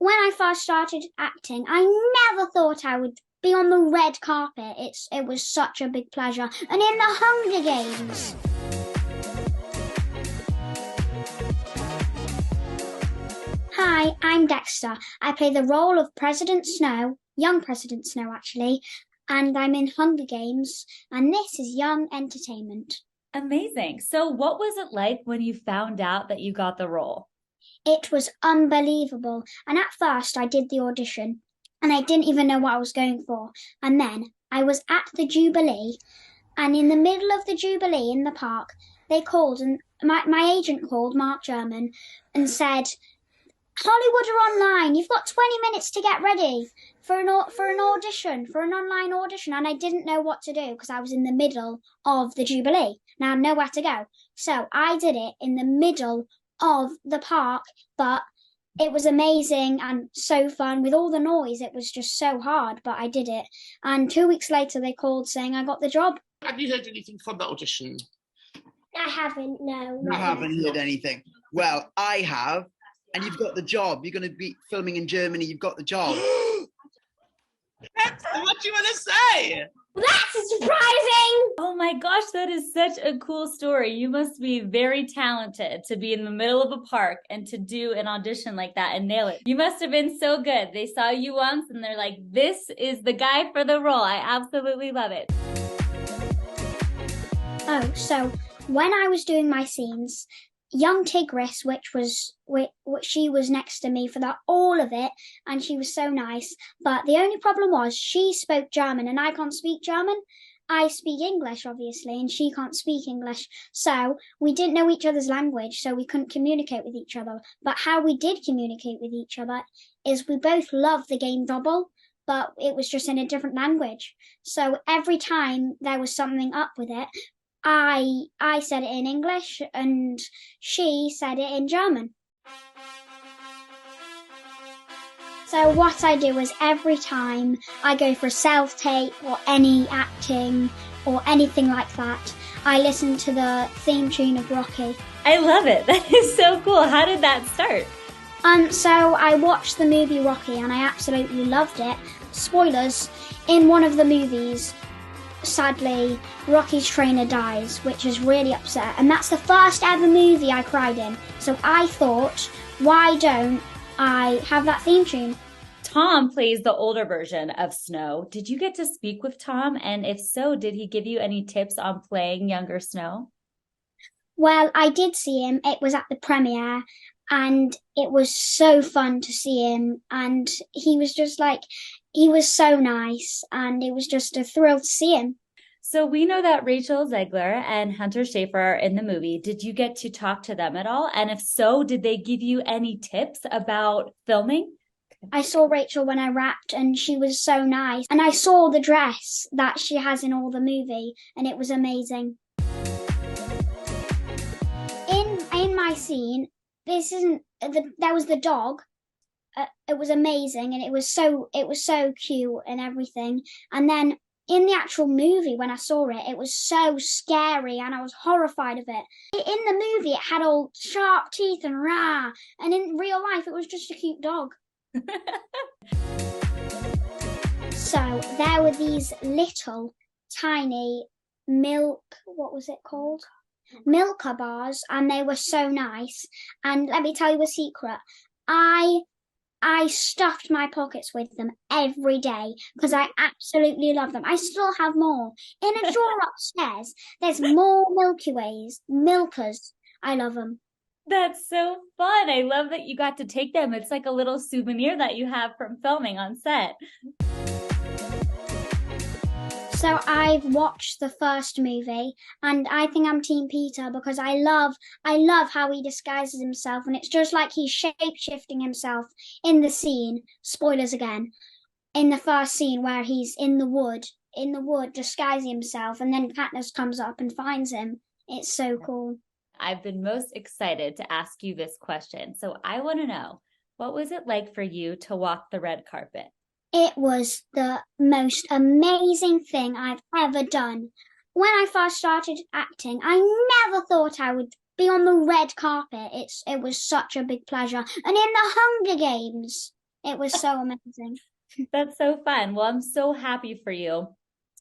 When I first started acting, I never thought I would be on the red carpet. It was such a big pleasure. And in the Hunger Games. Hi, I'm Dexter. I play the role of President Snow, young President Snow actually, and I'm in Hunger Games, and this is Young Entertainment. Amazing. So what was it like when you found out that you got the role? It was unbelievable. And at first I did the audition and I didn't even know what I was going for. And then I was at the Jubilee, and in the middle of the Jubilee in the park, they called, and my agent called, Mark German, and said, Hollywood are online. You've got 20 minutes to get ready for an audition, for an online audition. And I didn't know what to do because I was in the middle of the Jubilee. Now I had nowhere to go. So I did it in the middle of the park, but it was amazing and so fun with all the noise. It was just so hard, but I did it. And 2 weeks later, they called saying I got the job. Have you heard anything from that audition? I haven't, no. I haven't heard anything. Well, I have. And you've got the job. You're going to be filming in Germany. You've got the job. What do you want to say? That's surprising! Oh my gosh, that is such a cool story. You must be very talented to be in the middle of a park and to do an audition like that and nail it. You must have been so good. They saw you once and they're like, this is the guy for the role. I absolutely love it. Oh, so when I was doing my scenes, young Tigris, she was next to me for all of it, and she was so nice. But the only problem was she spoke German, and I can't speak German. I speak English, obviously, and she can't speak English. So we didn't know each other's language, so we couldn't communicate with each other. But how we did communicate with each other is we both loved the game Double, but it was just in a different language. So every time there was something up with it, I said it in English and she said it in German. So what I do is every time I go for a self-tape or any acting or anything like that, I listen to the theme tune of Rocky. I love it. That is so cool. How did that start? So I watched the movie Rocky and I absolutely loved it. Spoilers, in one of the movies, sadly, Rocky's trainer dies, which is really upset. And that's the first ever movie I cried in. So I thought, why don't I have that theme tune? Tom plays the older version of Snow. Did you get to speak with Tom? And if so, did he give you any tips on playing younger Snow? Well, I did see him. It was at the premiere. And it was so fun to see him. And he was just he was so nice. And it was just a thrill to see him. So we know that Rachel Zegler and Hunter Schafer are in the movie. Did you get to talk to them at all? And if so, did they give you any tips about filming? I saw Rachel when I rapped and she was so nice. And I saw the dress that she has in all the movie and it was amazing. In my scene, there was the dog. It was amazing and it was so cute and everything. And then in the actual movie, when I saw it, it was so scary and I was horrified of it. In the movie, it had all sharp teeth and rah. And in real life, it was just a cute dog. So there were these little tiny what was it called? Milka bars, and they were so nice. And let me tell you a secret. I stuffed my pockets with them every day because I absolutely love them. I still have more. In a drawer upstairs, there's more Milky Ways, Milkas. I love them. That's so fun. I love that you got to take them. It's like a little souvenir that you have from filming on set. So I've watched the first movie and I think I'm Team Peter because I love how he disguises himself, and it's just like he's shape-shifting himself in the scene, spoilers again, in the first scene where he's in the wood disguising himself, and then Katniss comes up and finds him. It's so cool. I've been most excited to ask you this question. So I want to know, what was it like for you to walk the red carpet? It was the most amazing thing I've ever done. When I first started acting, I never thought I would be on the red carpet. It was such a big pleasure. And in the Hunger Games, It was so amazing. That's so fun. Well, I'm so happy for you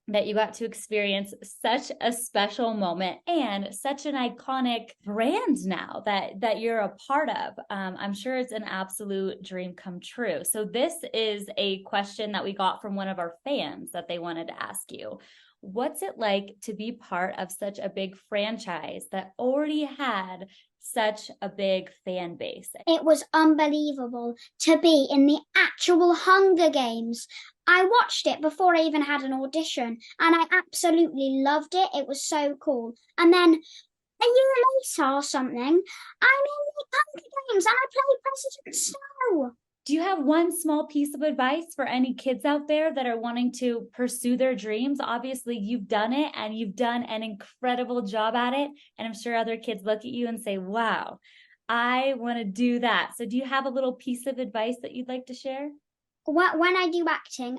that you got to experience such a special moment and such an iconic brand now that you're a part of. I'm sure it's an absolute dream come true. So this is a question that we got from one of our fans that they wanted to ask you. What's it like to be part of such a big franchise that already had such a big fan base? It was unbelievable to be in the actual Hunger Games. I watched it before I even had an audition, and I absolutely loved it. It was so cool. And then a year later or something, I'm in the Hunger Games and I played President Snow. Do you have one small piece of advice for any kids out there that are wanting to pursue their dreams? Obviously, you've done it and you've done an incredible job at it. And I'm sure other kids look at you and say, wow, I want to do that. So do you have a little piece of advice that you'd like to share? When I do acting,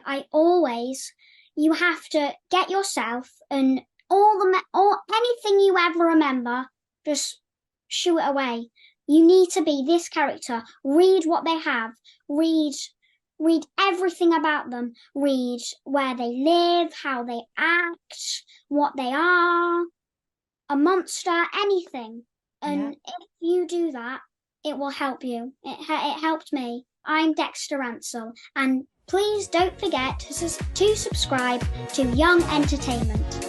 you have to get yourself and all anything you ever remember, just shoo it away. You need to be this character. Read what they have. Read everything about them. Read where they live, how they act, what they are, a monster, anything. And if you do that, it will help you. It helped me. I'm Dexter Ansell, and please don't forget to subscribe to Young Entertainment.